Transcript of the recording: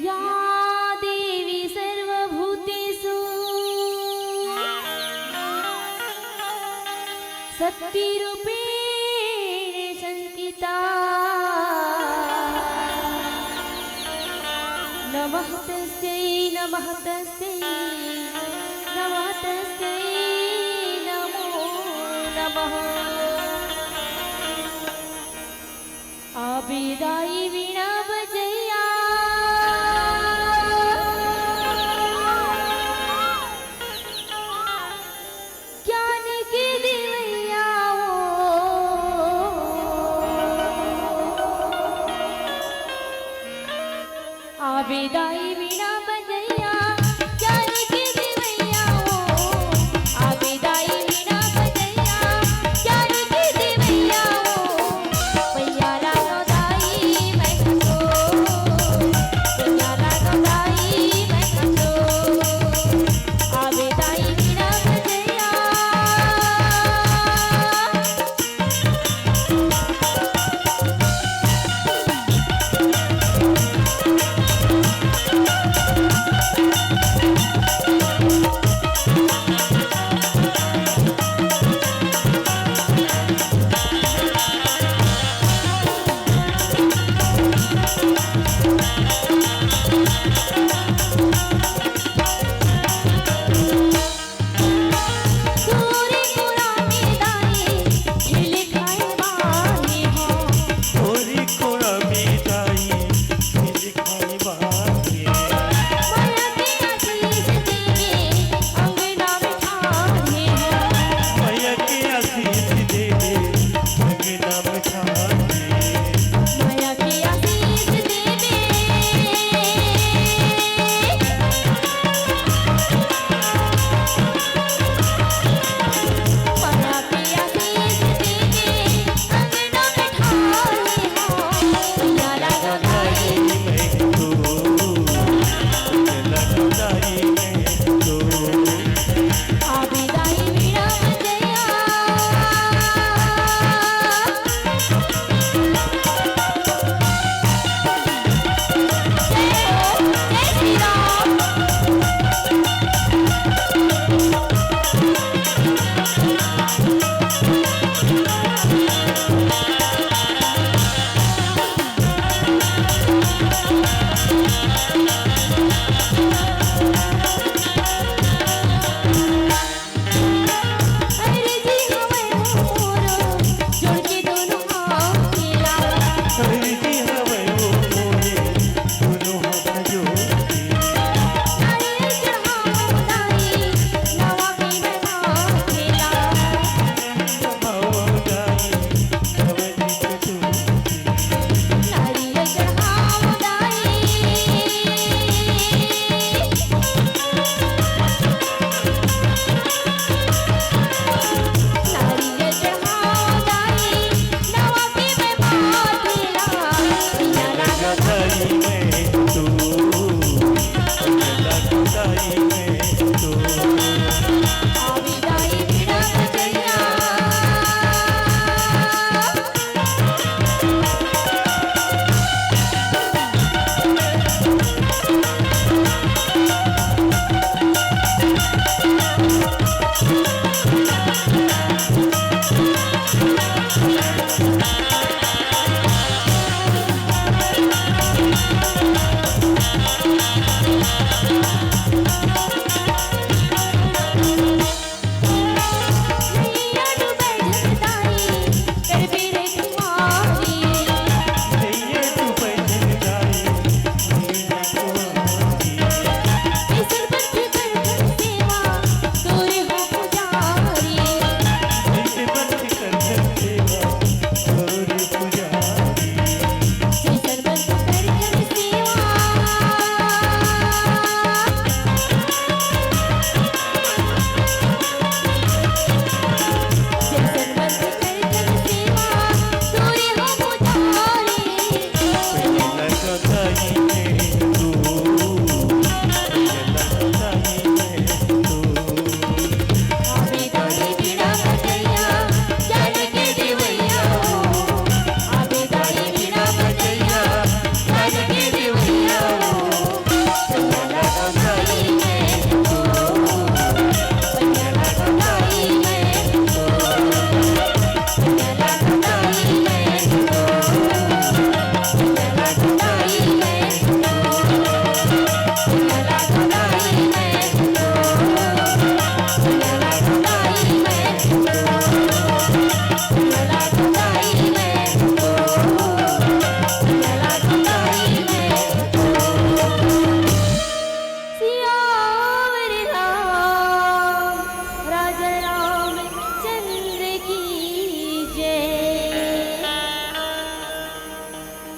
या देवी सर्वभूतेषु शक्तिरूपेण संस्थिता नमः तस्यै नमः तस्यै नमः तस्यै नमो नमः। आबेदाई वीणा बजैया ज्ञान के देवैया आबेदाई वीणा बजैया ज्ञान के देवैया आबेदाई वीणा बजैया ज्ञान के देवैया पैया रानो दाई मैं कसो पैया रानो दाई मैं कसो आबेदाई वीणा बजैया गोरी गोरा मैदानी खेल खाए बाहे हो गोरी कोड़ा मिठाई दिखाई बाकी माया के आशीष देके अंगना में ठाने हो मैया के आशीष दे दे अंगना में ठाने